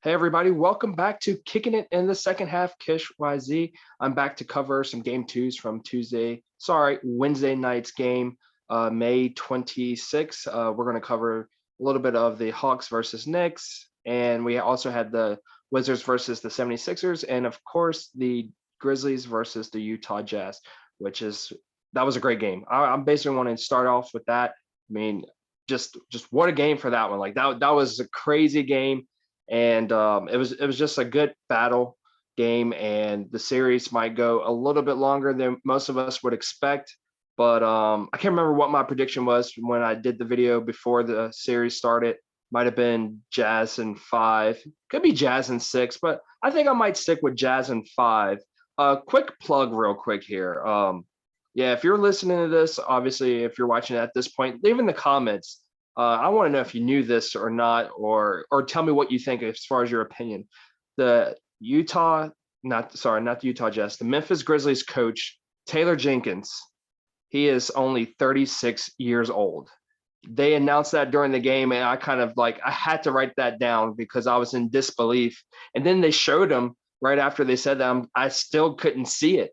Hey everybody, welcome back to Kicking It in the Second Half, KISH YZ. I'm back to cover some game twos from Wednesday night's game, May 26th. We're going to cover a little bit of the Hawks versus Knicks, and we also had the Wizards versus the 76ers, and of course the Grizzlies versus the Utah Jazz, that was a great game. I'm basically wanting to start off with that. I mean, just what a game for that one. Like that was a crazy game, and it was just a good battle game, and the series might go a little bit longer than most of us would expect. But I can't remember what my prediction was when I did the video before the series started. Might have been Jazz in 5, could be Jazz in 6, but I think I might stick with Jazz in 5. Quick plug real quick here. Yeah, if you're listening to this, obviously if you're watching at this point, leave in the comments. I want to know if you knew this or not, or tell me what you think as far as your opinion. The Utah, not the Utah Jazz, the Memphis Grizzlies coach, Taylor Jenkins, he is only 36 years old. They announced that during the game, and I had to write that down because I was in disbelief. And then they showed him right after they said that. I still couldn't see it.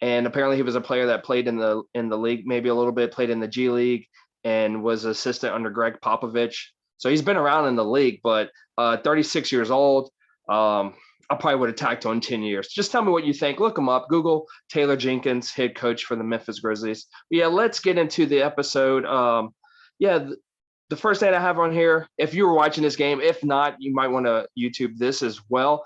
And apparently he was a player that played in the league, maybe a little bit, played in the G League, and was assistant under Greg Popovich. So he's been around in the league, but 36 years old. I probably would have tacked on 10 years. Just tell me what you think. Look him up. Google Taylor Jenkins, head coach for the Memphis Grizzlies. But yeah, let's get into the episode. The first thing I have on here, if you were watching this game, if not, you might want to YouTube this as well.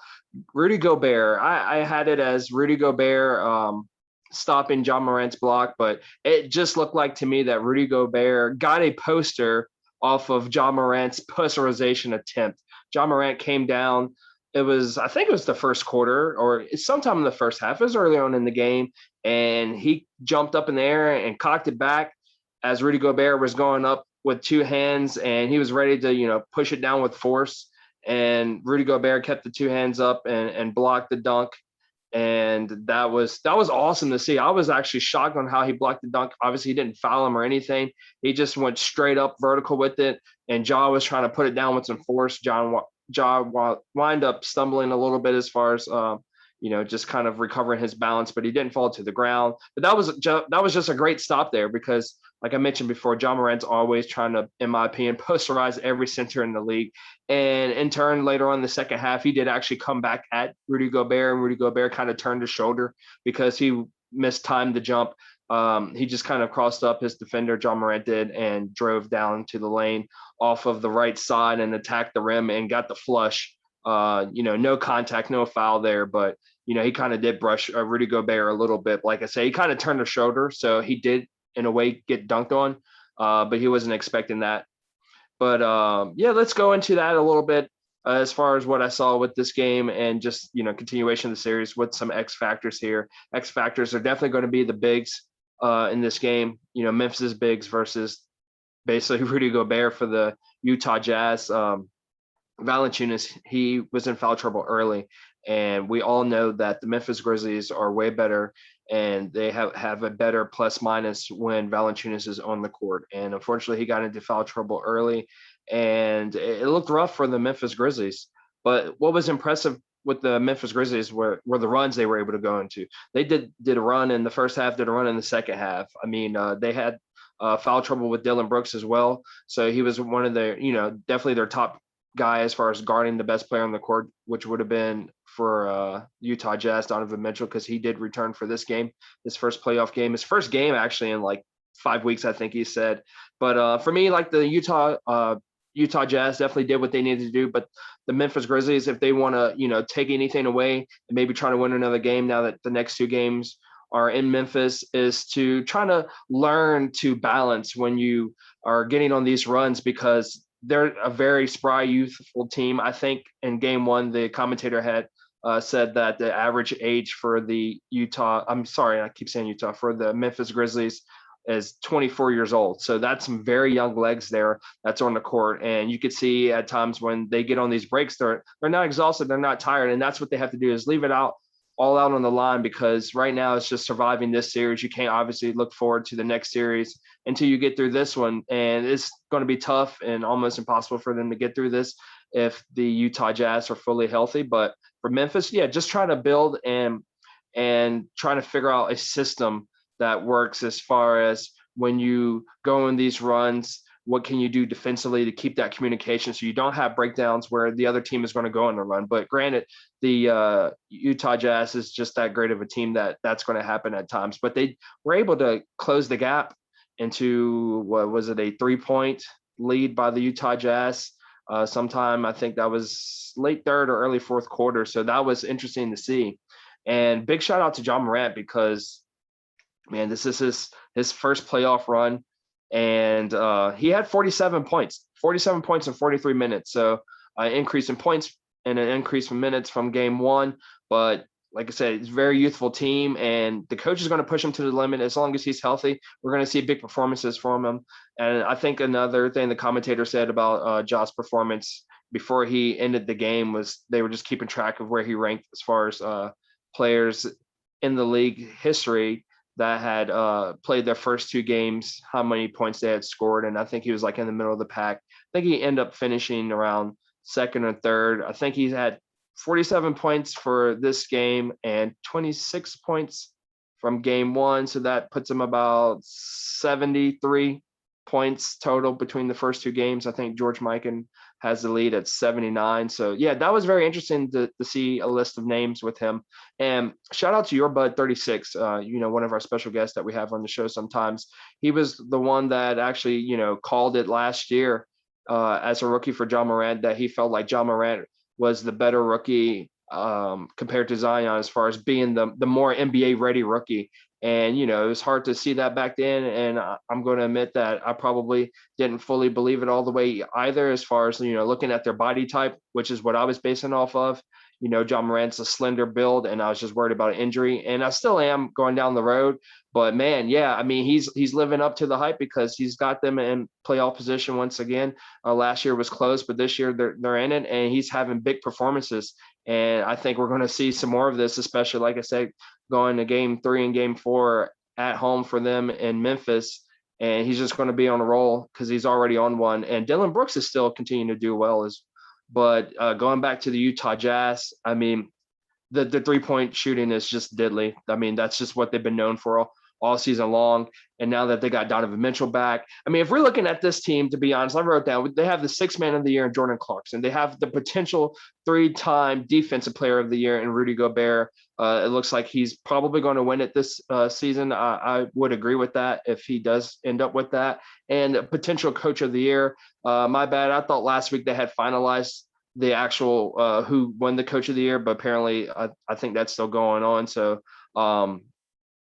Rudy Gobert. I had it as Rudy Gobert stopping John Morant's block, but it just looked like to me that Rudy Gobert got a poster off of John Morant's posterization attempt. John Morant came down. I think it was the first quarter or sometime in the first half. It was early on in the game, and he jumped up in the air and cocked it back as Rudy Gobert was going up with two hands, and he was ready to, push it down with force. And Rudy Gobert kept the two hands up and blocked the dunk, and that was awesome to see. I was actually shocked on how he blocked the dunk. Obviously, he didn't foul him or anything. He just went straight up vertical with it, and Ja was trying to put it down with some force. Ja wind up stumbling a little bit as far as just kind of recovering his balance, but he didn't fall to the ground. But that was just a great stop there because, like I mentioned before, John Morant's always trying to, in my opinion, posterize every center in the league. And in turn, later on in the second half, he did actually come back at Rudy Gobert, and Rudy Gobert kind of turned his shoulder because he mistimed the jump. He just kind of crossed up his defender, John Morant did, and drove down to the lane off of the right side and attacked the rim and got the flush. No contact, no foul there, but he kind of did brush Rudy Gobert a little bit. Like I say, he kind of turned his shoulder, so he did in a way get dunked on, but he wasn't expecting that. But yeah, let's go into that a little bit as far as what I saw with this game and just continuation of the series with some X factors here. X factors are definitely going to be the bigs in this game. Memphis's bigs versus basically Rudy Gobert for the Utah Jazz. Valanciunas, he was in foul trouble early, and we all know that the Memphis Grizzlies are way better, and they have a better plus minus when Valanciunas is on the court. And unfortunately, he got into foul trouble early, and it looked rough for the Memphis Grizzlies. But what was impressive with the Memphis Grizzlies were the runs they were able to go into. They did a run in the first half, did a run in the second half. I mean, they had foul trouble with Dylan Brooks as well, so he was one of their, definitely their top guy as far as guarding the best player on the court, which would have been for Utah Jazz, Donovan Mitchell, because he did return for this game, his first playoff game, his first game actually in like 5 weeks, I think he said. But for me, like the Utah Jazz definitely did what they needed to do, but the Memphis Grizzlies, if they want to, take anything away and maybe try to win another game now that the next two games are in Memphis, is to try to learn to balance when you are getting on these runs, because they're a very spry, youthful team. I think in game one, the commentator had said that the average age for the for the Memphis Grizzlies is 24 years old. So that's some very young legs there that's on the court. And you could see at times when they get on these breaks, they're not exhausted, they're not tired. And that's what they have to do, is leave it out all out on the line, because right now it's just surviving this series. You can't obviously look forward to the next series until you get through this one. And it's going to be tough and almost impossible for them to get through this if the Utah Jazz are fully healthy. But for Memphis, yeah, just trying to build and trying to figure out a system that works as far as when you go in these runs, what can you do defensively to keep that communication so you don't have breakdowns where the other team is going to go on the run. But granted, the Utah Jazz is just that great of a team that that's going to happen at times. But they were able to close the gap into, what was it, a 3-point lead by the Utah Jazz sometime. I think that was late third or early fourth quarter. So that was interesting to see. And big shout out to John Morant, because, man, this is his first playoff run. And he had 47 points in 43 minutes. So an increase in points and an increase in minutes from game one. But like I said, it's a very youthful team, and the coach is going to push him to the limit. As long as he's healthy, we're going to see big performances from him. And I think another thing the commentator said about Ja's performance before he ended the game was they were just keeping track of where he ranked as far as players in the league history that had played their first two games, how many points they had scored. And I think he was like in the middle of the pack. I think he ended up finishing around second or third. I think he's had 47 points for this game and 26 points from game one. So that puts him about 73 points total between the first two games. I think George Mikan has the lead at 79. So yeah, that was very interesting to see a list of names with him. And shout out to your bud 36, one of our special guests that we have on the show sometimes. He was the one that actually, called it last year as a rookie for John Morant, that he felt like John Morant was the better rookie compared to Zion as far as being the more NBA ready rookie. And, it was hard to see that back then. And I'm going to admit that I probably didn't fully believe it all the way either, as far as, looking at their body type, which is what I was basing off of. John Morant's a slender build, and I was just worried about injury. And I still am going down the road. But, man, yeah, I mean, he's living up to the hype, because he's got them in playoff position once again. Last year was close, but this year they're in it, and he's having big performances. And I think we're going to see some more of this, especially, like I said, going to game 3 and game 4 at home for them in Memphis. And he's just going to be on a roll because he's already on one. And Dylan Brooks is still continuing to do well. But going back to the Utah Jazz, I mean, the 3-point shooting is just deadly. I mean, that's just what they've been known for all season long. And now that they got Donovan Mitchell back, I mean, if we're looking at this team, to be honest, I wrote down, they have the 6th man of the year in Jordan Clarkson. They have the potential 3-time defensive player of the year in Rudy Gobert. It looks like he's probably going to win it this season. I would agree with that if he does end up with that. And potential coach of the year. My bad. I thought last week they had finalized the actual who won the coach of the year, but apparently I think that's still going on. So,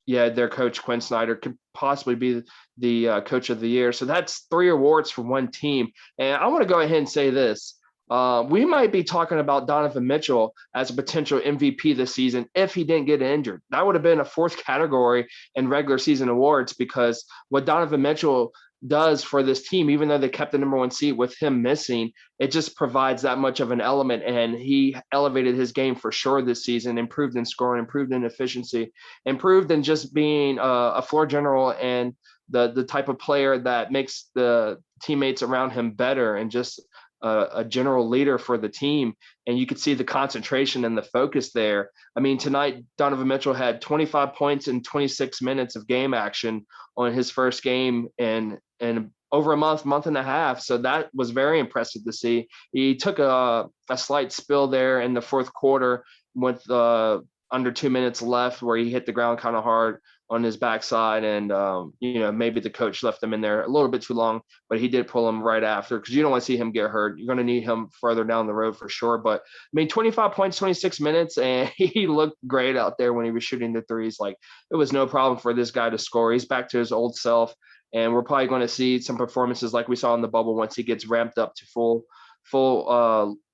yeah, their coach, Quinn Snyder, could possibly be the coach of the year. So that's 3 awards for one team. And I want to go ahead and say this. We might be talking about Donovan Mitchell as a potential MVP this season if he didn't get injured. That would have been a 4th category in regular season awards, because what Donovan Mitchell does for this team, even though they kept the number 1 seed with him missing, it just provides that much of an element. And he elevated his game for sure this season, improved in scoring, improved in efficiency, improved in just being a floor general and the type of player that makes the teammates around him better, and just a general leader for the team. And you could see the concentration and the focus there. I mean, tonight, Donovan Mitchell had 25 points in 26 minutes of game action on his first game in over a month and a half. So that was very impressive to see. He took a slight spill there in the 4th quarter with under 2 minutes left, where he hit the ground kind of hard on his backside. And, maybe the coach left him in there a little bit too long, but he did pull him right after, because you don't want to see him get hurt. You're going to need him further down the road for sure. But I mean, 25 points, 26 minutes, and he looked great out there when he was shooting the threes. Like, it was no problem for this guy to score. He's back to his old self. And we're probably going to see some performances like we saw in the bubble once he gets ramped up to full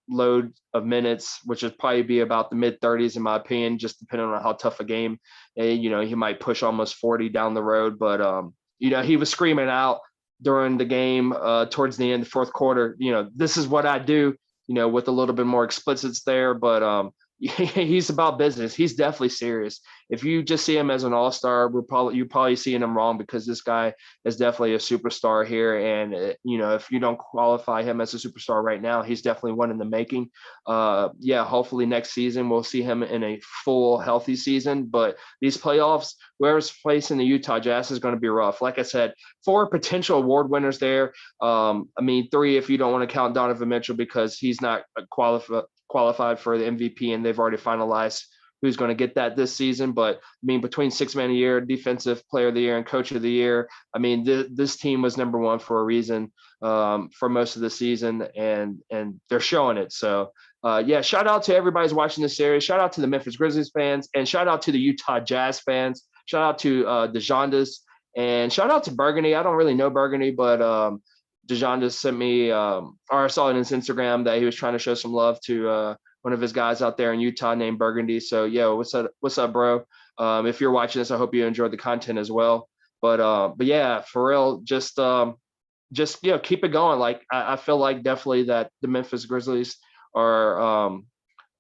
load of minutes, which would probably be about the mid-30s in my opinion, just depending on how tough a game. And, he might push almost 40 down the road. But, he was screaming out during the game towards the end of the 4th quarter, this is what I do, with a little bit more explicits there. But he's about business. He's definitely serious. If you just see him as an all-star, you're probably seeing him wrong, because this guy is definitely a superstar here. And if you don't qualify him as a superstar right now, he's definitely one in the making. Yeah, hopefully next season we'll see him in a full healthy season. But these playoffs, whoever's placing the Utah Jazz is going to be rough. Like I said, 4 potential award winners there. I mean, 3 if you don't want to count Donovan Mitchell, because he's not qualified for the MVP, and they've already finalized who's going to get that this season. But I mean, between 6 man of the year, defensive player of the year, and coach of the year, I mean, this team was number 1 for a reason, for most of the season, and they're showing it. So yeah, shout out to everybody who's watching this series. Shout out to the Memphis Grizzlies fans, and shout out to the Utah Jazz fans. Shout out to DeJondas, and shout out to Burgundy. I don't really know Burgundy, but DeJondas sent me, or I saw it on his Instagram, that he was trying to show some love to one of his guys out there in Utah named Burgundy. So, yo, what's up, bro? If you're watching this, I hope you enjoyed the content as well. But yeah, for real, just keep it going. Like I feel like definitely that the Memphis Grizzlies are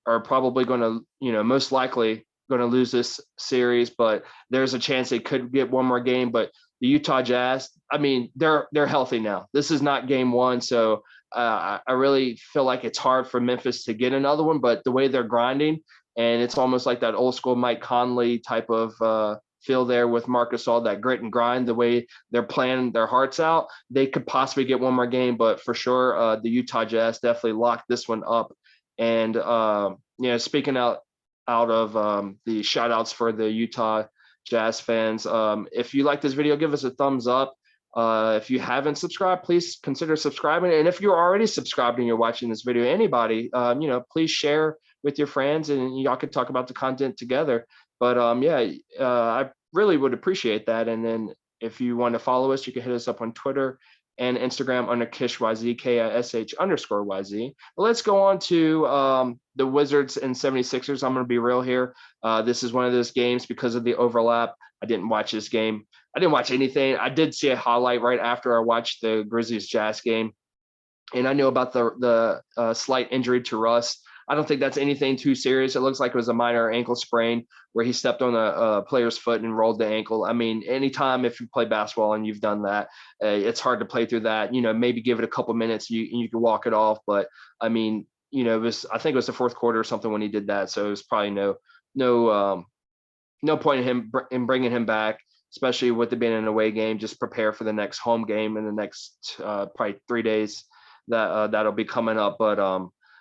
probably going to, most likely going to lose this series, but there's a chance they could get one more game. But the Utah Jazz, I mean, they're healthy now. This is not game 1, so I really feel like it's hard for Memphis to get another one. But the way they're grinding, and it's almost like that old school Mike Conley type of feel there with Marc Gasol, that grit and grind, the way they're playing their hearts out, they could possibly get one more game. But for sure, the Utah Jazz definitely locked this one up. And speaking out of the shout outs for the Utah Jazz fans, if you like this video, give us a thumbs up. If you haven't subscribed, please consider subscribing. And if you're already subscribed and you're watching this video, anybody, please share with your friends, and y'all can talk about the content together. But I really would appreciate that. And then if you want to follow us, you can hit us up on Twitter and Instagram under KISH YZ, KISH_YZ. But let's go on to the Wizards and 76ers. I'm going to be real here. This is one of those games, because of the overlap, I didn't watch this game. I didn't watch anything. I did see a highlight right after I watched the Grizzlies Jazz game, and I knew about the slight injury to Russ. I don't think that's anything too serious. It looks like it was a minor ankle sprain where he stepped on a player's foot and rolled the ankle. I mean, anytime if you play basketball and you've done that, it's hard to play through that. Maybe give it a couple minutes, you can walk it off. But I mean, I think it was the 4th quarter or something when he did that. So it was probably no point in bringing him back, especially with it being an away game. Just prepare for the next home game in the next probably 3 days that'll be coming up.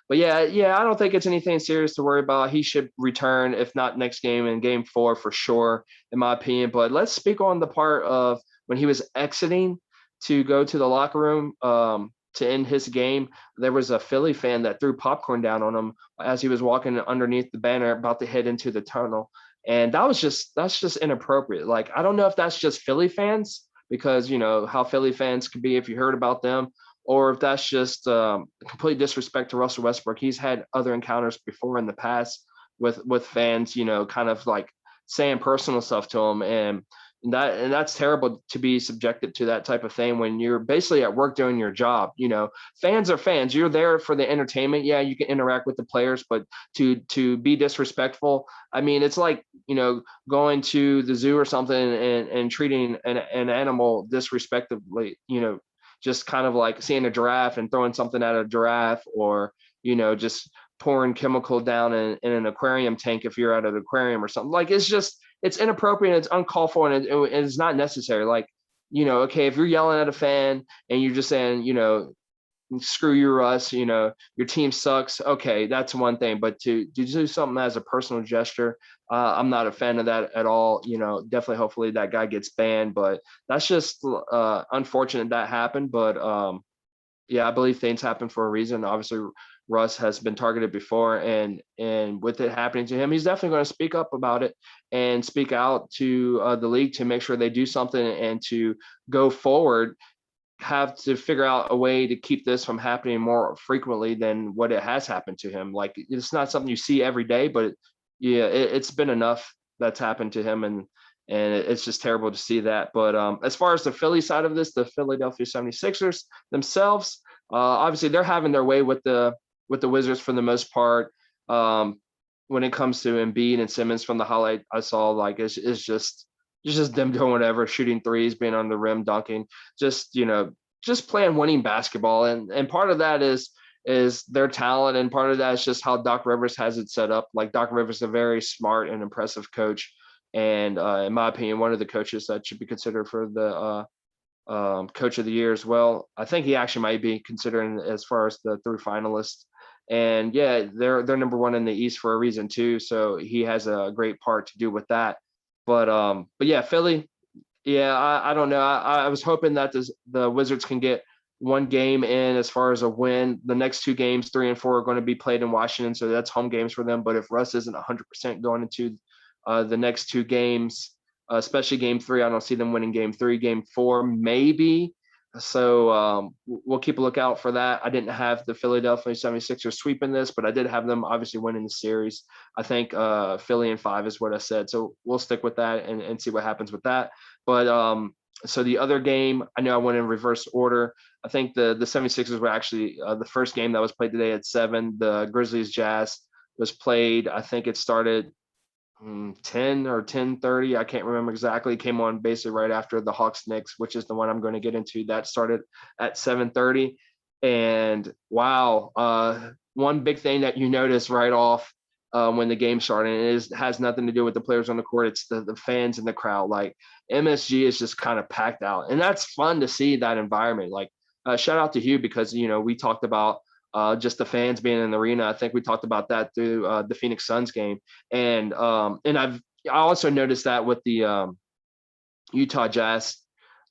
But yeah, I don't think it's anything serious to worry about. He should return, if not next game, in game 4 for sure, in my opinion. But let's speak on the part of when he was exiting to go to the locker room to end his game. There was a Philly fan that threw popcorn down on him as he was walking underneath the banner about to head into the tunnel. And that's just inappropriate. Like, I don't know if that's just Philly fans, because how Philly fans could be if you heard about them, or if that's just complete disrespect to Russell Westbrook. He's had other encounters before in the past with fans, kind of like saying personal stuff to him, and that's terrible to be subjected to that type of thing when you're basically at work doing your job. Fans are fans. You're there for the entertainment. Yeah, you can interact with the players, but to be disrespectful, I mean, it's like going to the zoo or something and treating an animal disrespectfully. Just kind of like seeing a giraffe and throwing something at a giraffe, or just pouring chemical down in an aquarium tank if you're at an aquarium or something. Like, it's inappropriate, it's uncalled for, and it's not necessary. Like, okay, if you're yelling at a fan and you're just saying, screw you, Russ, your team sucks, okay, that's one thing. But to do something as a personal gesture, I'm not a fan of that at all. Definitely, hopefully that guy gets banned. But that's just unfortunate that happened. But yeah, I believe things happen for a reason. Obviously, Russ has been targeted before, and with it happening to him, he's definitely going to speak up about it and speak out to the league to make sure they do something, and to go forward have to figure out a way to keep this from happening more frequently than what it has happened to him. Like, it's not something you see every day, but yeah, it's been enough that's happened to him, and it's just terrible to see that. But as far as the Philly side of this, the Philadelphia 76ers themselves, obviously they're having their way with the Wizards for the most part. when it comes to Embiid and Simmons from the highlight I saw, like it's just them doing whatever, shooting threes, being on the rim, dunking, just just playing winning basketball. And part of that is their talent, and part of that is just how Doc Rivers has it set up. Like Doc Rivers is a very smart and impressive coach, and in my opinion, one of the coaches that should be considered for the coach of the year as well. I think he actually might be considering as far as the 3 finalists. And yeah, they're number one in the East for a reason too. So he has a great part to do with that. But yeah, Philly. Yeah, I don't know. I was hoping that the Wizards can get one game in as far as a win. The next 2 games, 3 and 4, are going to be played in Washington, so that's home games for them. But if Russ isn't 100% going into the next 2 games, especially game 3, I don't see them winning game 3. Game 4, maybe. So we'll keep a lookout for that. I didn't have the Philadelphia 76ers sweeping this, but I did have them obviously winning the series. I think Philly in 5 is what I said. So we'll stick with that and see what happens with that. But so the other game, I know I went in reverse order. I think the 76ers were actually the first game that was played today at 7. The Grizzlies Jazz was played. I think it started 10 or 10:30. I can't remember exactly. It came on basically right after the Hawks Knicks, which is the one I'm going to get into. That started at 7:30. And wow, one big thing that you notice right off when the game started, and it has nothing to do with the players on the court. It's the fans in the crowd. Like MSG is just kind of packed out, and that's fun to see that environment. Like shout out to Hugh, because we talked about just the fans being in the arena. I think we talked about that through the Phoenix Suns game, and I also noticed that with the Utah Jazz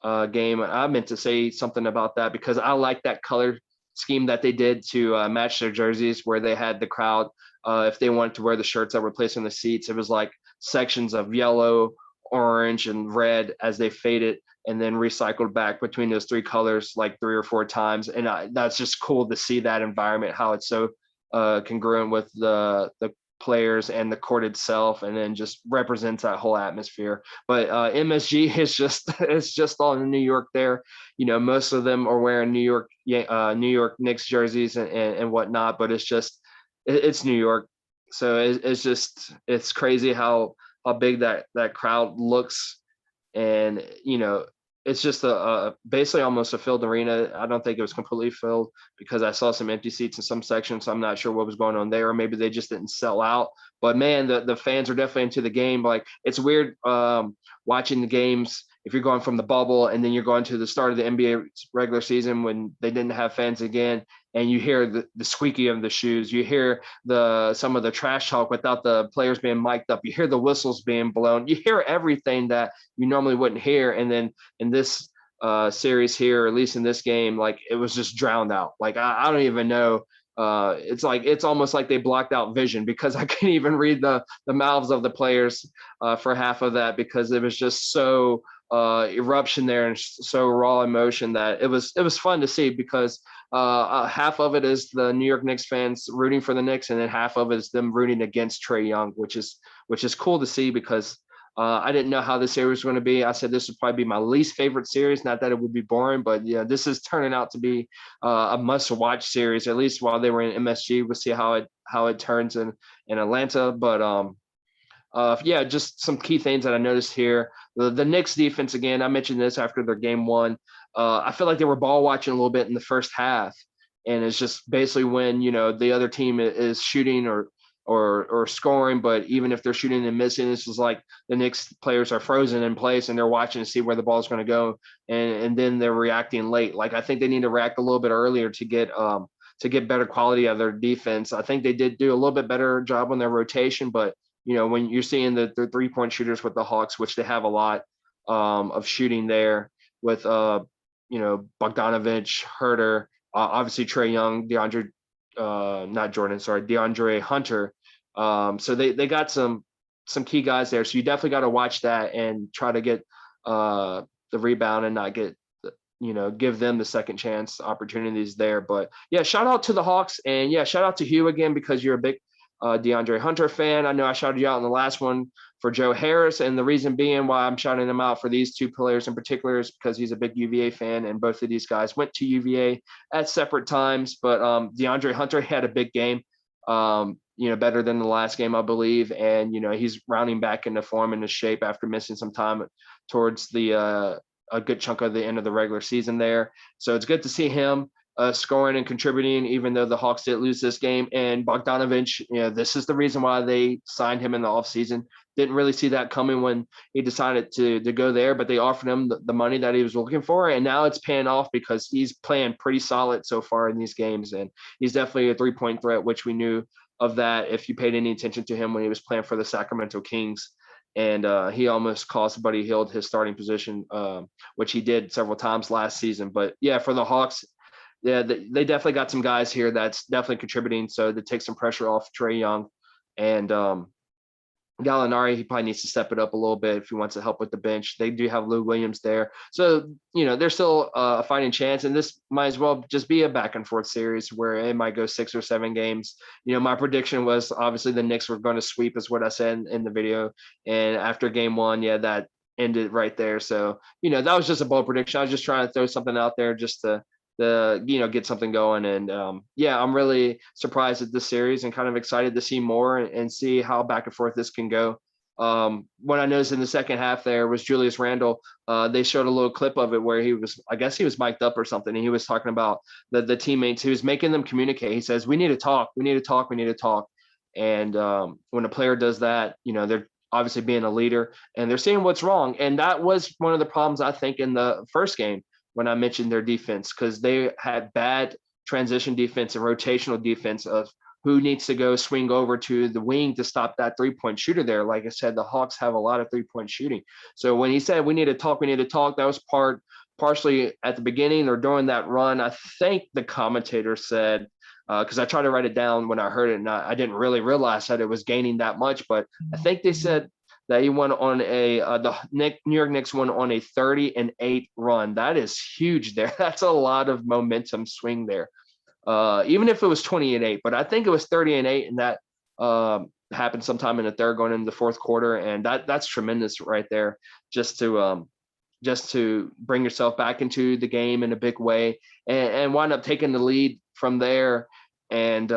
game. I meant to say something about that because I like that color scheme that they did to match their jerseys, where they had the crowd, if they wanted to wear the shirts that were placed on the seats, it was like sections of yellow, orange, and red as they faded and then recycled back between those 3 colors like 3 or 4 times. And that's just cool to see that environment, how it's so congruent with the players and the court itself, and then just represents that whole atmosphere. But MSG is just it's just all in New York there. Most of them are wearing New York Knicks jerseys and whatnot, but it's New York. So it's crazy how big that crowd looks. And it's just a basically almost a filled arena. I don't think it was completely filled, because I saw some empty seats in some sections, so I'm not sure what was going on there, or maybe they just didn't sell out. But man, the fans are definitely into the game. Like, it's weird watching the games if you're going from the bubble and then you're going to the start of the NBA regular season when they didn't have fans again, and you hear the squeaky of the shoes, you hear some of the trash talk without the players being mic'd up, you hear the whistles being blown, you hear everything that you normally wouldn't hear. And then in this series here, or at least in this game, like, it was just drowned out. Like, I don't even know. It's almost like they blocked out vision, because I couldn't even read the mouths of the players for half of that, because it was just so eruption there and so raw emotion that it was fun to see, because half of it is the New York Knicks fans rooting for the Knicks, and then half of it is them rooting against Trae Young, which is cool to see, because I didn't know how this series was going to be. I said this would probably be my least favorite series. Not that it would be boring, but yeah, this is turning out to be a must-watch series, at least while they were in MSG. We'll see how it turns in Atlanta. But yeah, just some key things that I noticed here. The Knicks defense, again, I mentioned this after their game 1. I feel like they were ball watching a little bit in the first half, and it's just basically when the other team is shooting or scoring, but even if they're shooting and missing, this is like the Knicks players are frozen in place and they're watching to see where the ball is going to go, and then they're reacting late. Like, I think they need to react a little bit earlier to get better quality of their defense. I think they did do a little bit better job on their rotation, but when you're seeing the 3-point shooters with the Hawks, which they have a lot of shooting there with Bogdanovich, Herter, obviously Trae Young, DeAndre Hunter. So they got some key guys there. So you definitely got to watch that and try to get the rebound and not get give them the second chance opportunities there. But yeah, shout out to the Hawks, and yeah, shout out to Hugh again, because you're a big DeAndre Hunter fan. I know I shouted you out in the last one for Joe Harris, and the reason being why I'm shouting him out for these 2 players in particular is because he's a big UVA fan, and both of these guys went to UVA at separate times. But DeAndre Hunter had a big game. better than the last game, I believe. And, he's rounding back into form and into shape after missing some time towards a good chunk of the end of the regular season there. So it's good to see him scoring and contributing, even though the Hawks did lose this game. And Bogdanovich, this is the reason why they signed him in the offseason. Didn't really see that coming when he decided to go there, but they offered him the money that he was looking for. And now it's paying off because he's playing pretty solid so far in these games. And he's definitely a 3-point threat, which we knew of that if you paid any attention to him when he was playing for the Sacramento Kings. And he almost cost Buddy Hield his starting position, which he did several times last season. But yeah, for the Hawks, yeah, they definitely got some guys here that's definitely contributing. So to take some pressure off Trae Young. And Gallinari, he probably needs to step it up a little bit if he wants to help with the bench. They do have Lou Williams there. So, there's still a fighting chance. And this might as well just be a back and forth series where it might go 6 or 7 games. My prediction was obviously the Knicks were going to sweep, is what I said in the video. And after game 1, yeah, that ended right there. So, that was just a bold prediction. I was just trying to throw something out there just to get something going. And yeah, I'm really surprised at this series and kind of excited to see more and see how back and forth this can go. What I noticed in the second half there was Julius Randle. They showed a little clip of it where I guess he was mic'd up or something, and he was talking about the teammates. He was making them communicate. He says, we need to talk, we need to talk, we need to talk. And when a player does that, they're obviously being a leader and they're seeing what's wrong. And that was one of the problems, I think, in the first game, when I mentioned their defense, because they had bad transition defense and rotational defense of who needs to go swing over to the wing to stop that 3-point shooter there. Like I said, the Hawks have a lot of 3-point shooting. So when he said we need to talk, that was partially at the beginning or during that run. I think the commentator said, because I tried to write it down when I heard it, and I didn't really realize that it was gaining that much, but I think they said that he went on the New York Knicks went on a 30-8 run. That is huge there. That's a lot of momentum swing there. Even if it was 20-8, but I think it was 30-8, and that happened sometime in the third going into the fourth quarter. And that's tremendous right there, just to bring yourself back into the game in a big way and wind up taking the lead from there. And,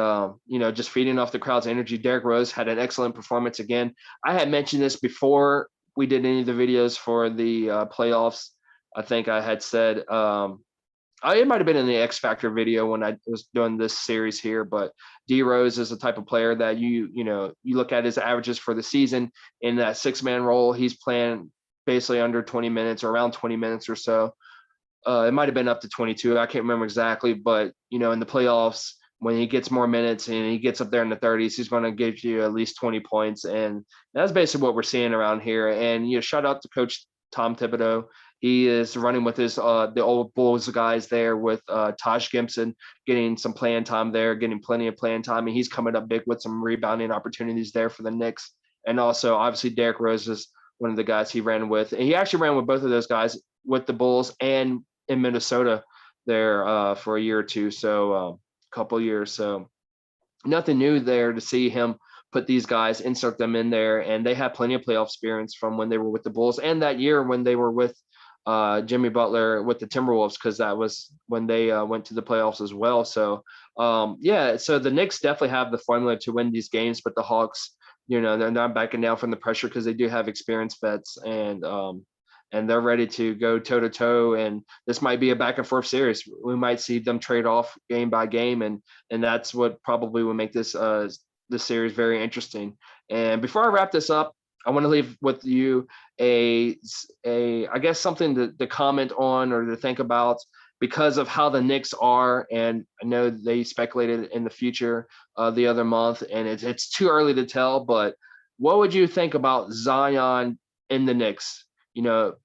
just feeding off the crowd's energy. Derrick Rose had an excellent performance again. I had mentioned this before we did any of the videos for the playoffs. I think I had said, it might have been in the X Factor video when I was doing this series here, but D Rose is the type of player that you look at his averages for the season in that 6-man role. He's playing basically under 20 minutes or around 20 minutes or so. It might have been up to 22. I can't remember exactly, but in the playoffs, when he gets more minutes and he gets up there in the 30s, he's going to give you at least 20 points. And that's basically what we're seeing around here. And, shout out to Coach Tom Thibodeau. He is running with his the old Bulls guys there with Taj Gibson getting some playing time there, getting plenty of playing time. And he's coming up big with some rebounding opportunities there for the Knicks. And also, obviously, Derrick Rose is one of the guys he ran with. And he actually ran with both of those guys with the Bulls and in Minnesota there for a year or two. So, couple years. So nothing new there to see him put these guys, insert them in there. And they have plenty of playoff experience from when they were with the Bulls and that year when they were with Jimmy Butler with the Timberwolves, because that was when they went to the playoffs as well. So yeah, so the Knicks definitely have the formula to win these games, but the Hawks, they're not backing down from the pressure because they do have experienced vets and they're ready to go toe to toe. And this might be a back and forth series. We might see them trade off game by game, and that's what probably will make this series very interesting. And before I wrap this up, I want to leave with you I guess something to comment on or to think about because of how the Knicks are. And I know they speculated in the future the other month, and it's too early to tell. But what would you think about Zion in the Knicks?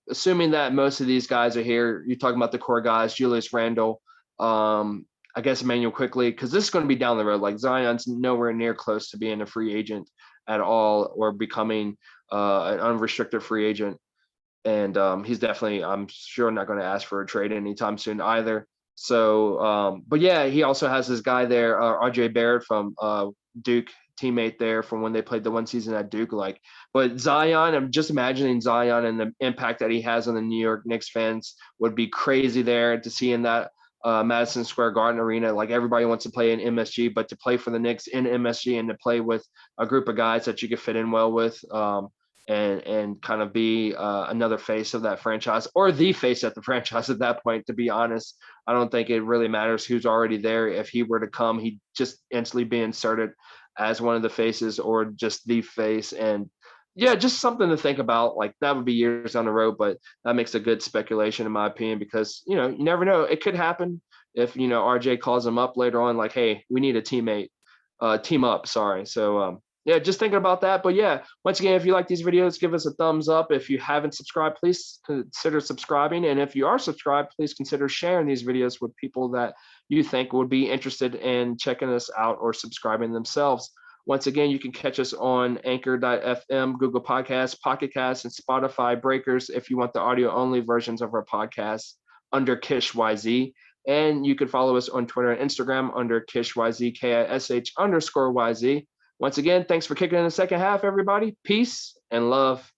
Assuming that most of these guys are here, you're talking about the core guys, Julius Randle, I guess Emmanuel Quickly, because this is going to be down the road. Like Zion's nowhere near close to being a free agent at all or becoming an unrestricted free agent. And he's definitely, I'm sure, not going to ask for a trade anytime soon either. So, but yeah, he also has this guy there, RJ Barrett from Duke, teammate there from when they played the one season at Duke. But Zion, I'm just imagining Zion and the impact that he has on the New York Knicks fans would be crazy there to see in that Madison Square Garden Arena. Like everybody wants to play in MSG, but to play for the Knicks in MSG and to play with a group of guys that you could fit in well with, and kind of be another face of that franchise, or the face at the franchise at that point. To be honest, I don't think it really matters who's already there. If he were to come, he'd just instantly be inserted as one of the faces or just the face. And yeah, just something to think about. Like that would be years down the road, but that makes a good speculation in my opinion, because you never know. It could happen if RJ calls him up later on, like, hey, we need a team up. Sorry. So yeah, just thinking about that. But yeah, once again, if you like these videos, give us a thumbs up. If you haven't subscribed, please consider subscribing. And if you are subscribed, please consider sharing these videos with people that you think would be interested in checking us out or subscribing themselves. Once again, you can catch us on Anchor.fm, Google Podcasts, Pocket Casts, and Spotify Breakers if you want the audio-only versions of our podcasts under KISH YZ. And you can follow us on Twitter and Instagram under KISH YZ, KISH_YZ. Once again, thanks for kicking in the second half, everybody. Peace and love.